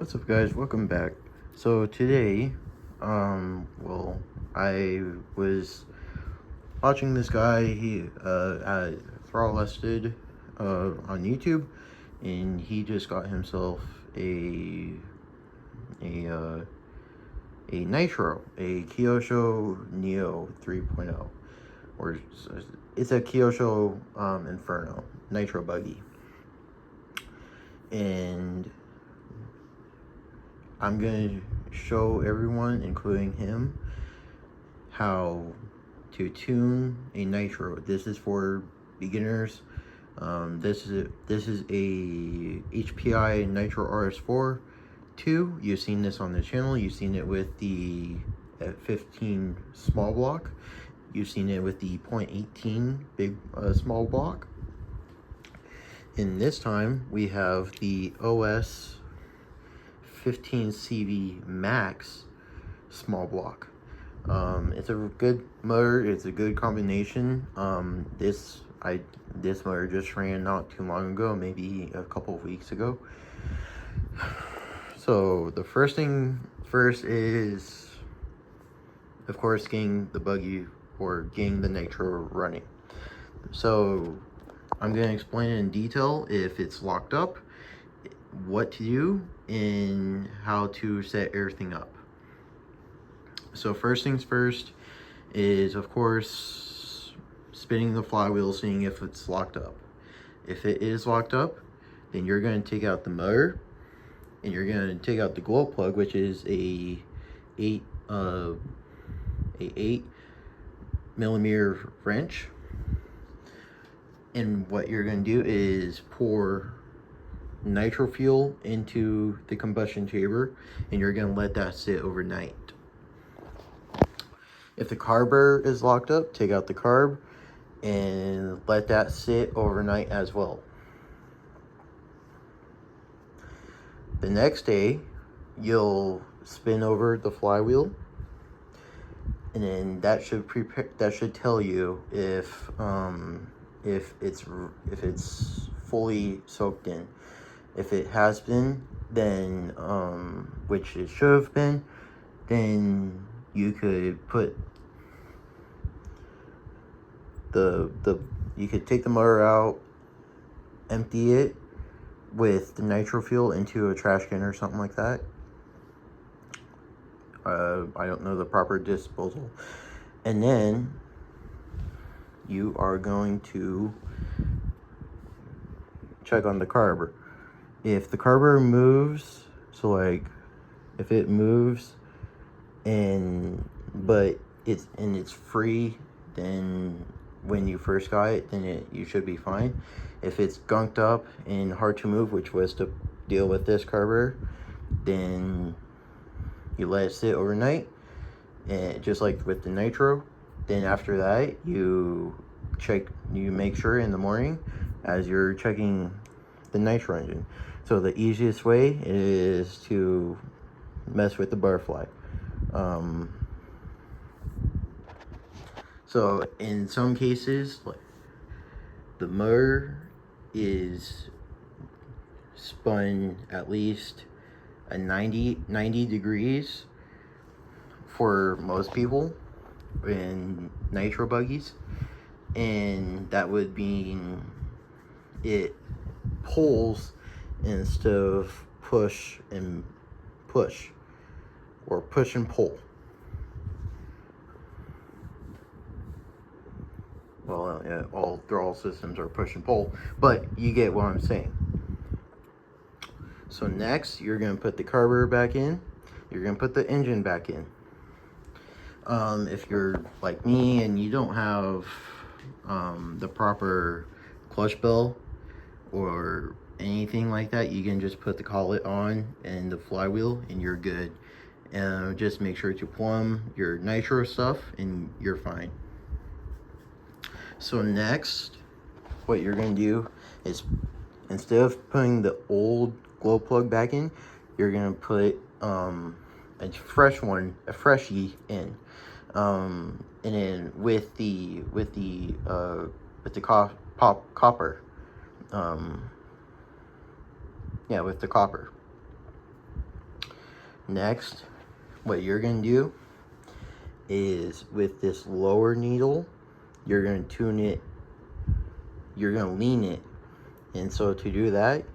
What's up, guys? Welcome back. So today, I was watching this guy, Thrallisted, on YouTube, and he just got himself a, uh, a Nitro, a Kyosho Neo 3.0, or it's a Kyosho, Inferno Nitro buggy, and I'm gonna show everyone, including him, how to tune a Nitro. This is for beginners. This is a HPI Nitro RS4 2. You've seen this on the channel. You've seen it with the F15 small block. You've seen it with the .18 big small block. And this time we have the OS 15CV Max small block. It's a good motor. It's a good combination. This motor just ran not too long ago, maybe a couple of weeks ago. So the first thing first is, of course, getting the buggy or getting the Nitro running. So I'm going to explain it in detail if it's locked up, what to do, and how to set everything up. So first things first is, of course, spinning the flywheel, seeing if it's locked up. If it is locked up, then you're going to take out the motor, and you're going to take out the glow plug, which is a 8mm wrench. And what you're going to do is pour nitro fuel into the combustion chamber, and you're going to let that sit overnight. If the carburetor is locked up, take out the carb and let that sit overnight as well. The next day, you'll spin over the flywheel, and then that should tell you if it's fully soaked in. If it has been, then which it should have been, then you could put you could take the motor out, empty it with the nitro fuel into a trash can or something like that. I don't know the proper disposal. And then you are going to check on the carburetor. If the carburetor moves, so like if it moves but it's free, then when you first got it, then you should be fine. If it's gunked up and hard to move, which was the deal with this carburetor, then you let it sit overnight, and just like with the nitro. Then after that, you make sure in the morning as you're checking the nitro engine. So the easiest way is to mess with the butterfly. So in some cases, like the motor is spun at least a 90 degrees for most people in nitro buggies, and that would mean it pulls instead of push and push, or push and pull. Well, yeah, all throttle systems are push and pull, but you get what I'm saying. So next, you're going to put the carburetor back in. You're going to put the engine back in. If you're like me and you don't have the proper clutch bell or anything like that, you can just put the collet on and the flywheel and you're good. Just make sure to plumb your nitro stuff and you're fine. So next, what you're going to do is, instead of putting the old glow plug back in, you're going to put a freshie in. And then with the copper. Yeah, with the copper. Next, what you're gonna do is with this lower needle, you're gonna tune it, you're gonna lean it. And so to do that,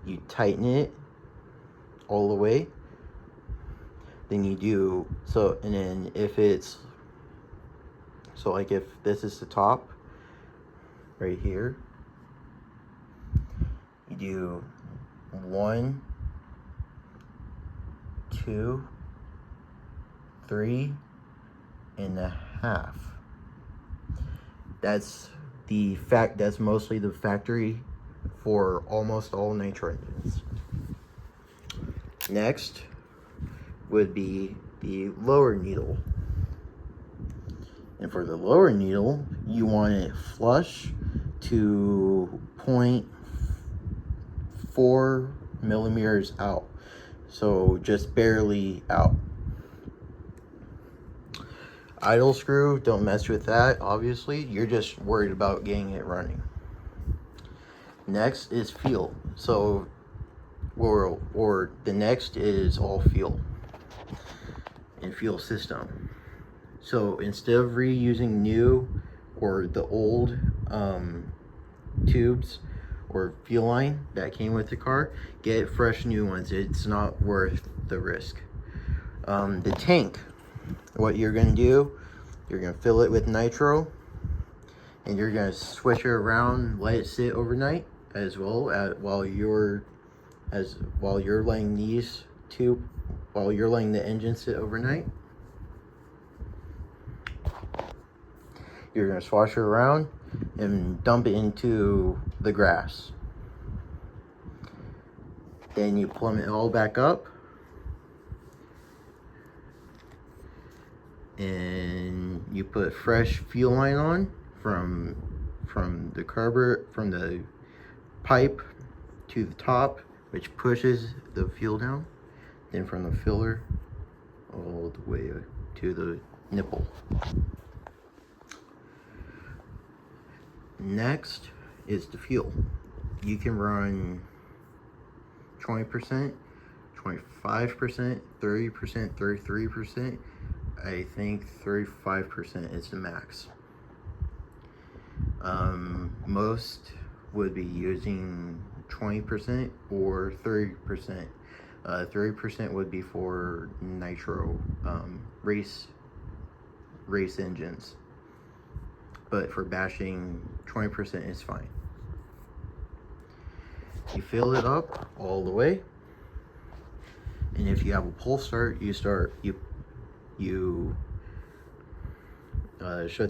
you tighten it all the way. Then you do, so, and then if it's, so like if this is the top, right here, you do 1, 2, 3.5. That's that's mostly the factory for almost all nitro engines. Next would be the lower needle. And for the lower needle, you want it flush to 0.4 millimeters out. So just barely out. Idle screw, don't mess with that, obviously. You're just worried about getting it running. Next is feel. So, or the next is all feel and feel system. So instead of reusing new or the old tubes or fuel line that came with the car, get fresh new ones. It's not worth the risk. The tank, what you're gonna do, you're gonna fill it with nitro and you're gonna switch it around, let it sit overnight as well while you're letting the engine sit overnight. You're gonna swash it around and dump it into the grass. Then you plumb it all back up. And you put fresh fuel line on from the carburetor, from the pipe to the top, which pushes the fuel down. Then from the filler all the way to the nipple. Next is the fuel. You can run 20%, 25%, 30%, 33%. I think 35% is the max. Most would be using 20% or 30%. 30% would be for nitro race engines. But for bashing, 20% is fine. You fill it up all the way. And if you have a pull start, you shut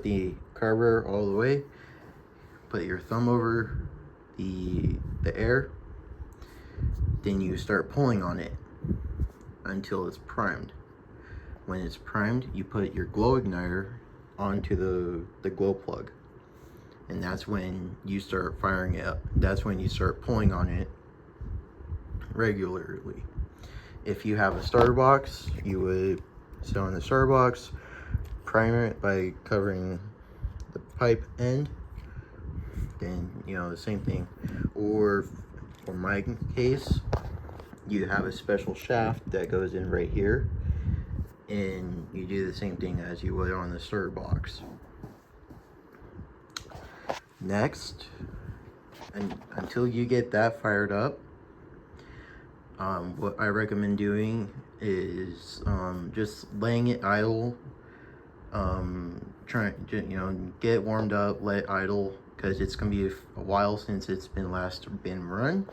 the carburetor all the way, put your thumb over the air, then you start pulling on it until it's primed. When it's primed, you put your glow igniter onto the glow plug, and that's when you start firing it up. That's when you start pulling on it regularly. If you have a starter box, you would sit on the starter box, prime it by covering the pipe end, then the same thing. Or for my case, you have a special shaft that goes in right here, and you do the same thing as you would on the starter box. Next, and until you get that fired up, what I recommend doing is just laying it idle. Try get it warmed up, let it idle, because it's gonna be a while since it's been run.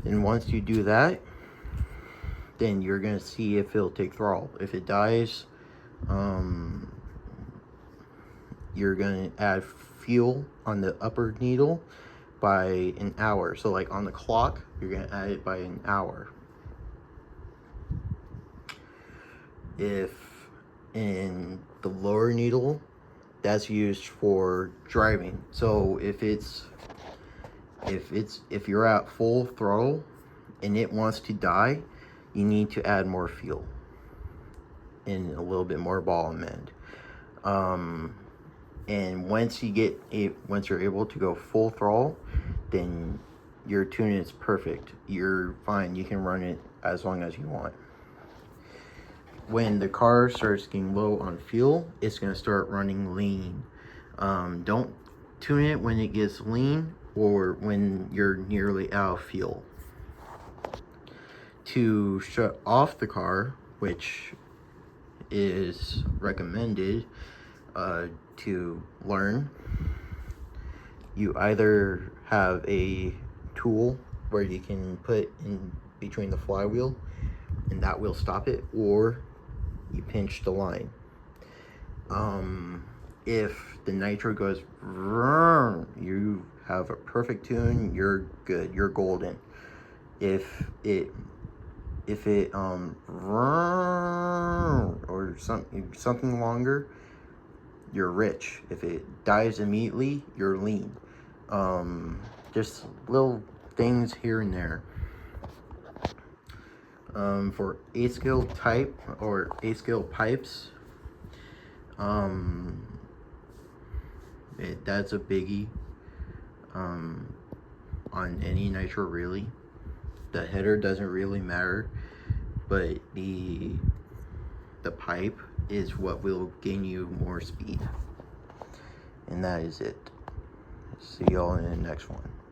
And once you do that, then you're gonna see if it'll take throttle. If it dies, you're gonna add fuel on the upper needle by an hour. So like on the clock, you're gonna add it by an hour. If in the lower needle, that's used for driving. So if you're at full throttle and it wants to die, you need to add more fuel and a little bit more ball and mend. And once you're able to go full throttle, then your tune is perfect. You're fine. You can run it as long as you want. When the car starts getting low on fuel, it's going to start running lean. Don't tune it when it gets lean or when you're nearly out of fuel. To shut off the car, which is recommended to learn, you either have a tool where you can put in between the flywheel and that will stop it, or you pinch the line. If the nitro goes vroom, you have a perfect tune, you're good, you're golden. If it vroom, or something longer, you're rich. If it dies immediately, you're lean. Just little things here and there. For 8-scale type or 8-scale pipes, that's a biggie on any nitro, really. The header doesn't really matter, but the pipe is what will gain you more speed. And that is it. See y'all in the next one.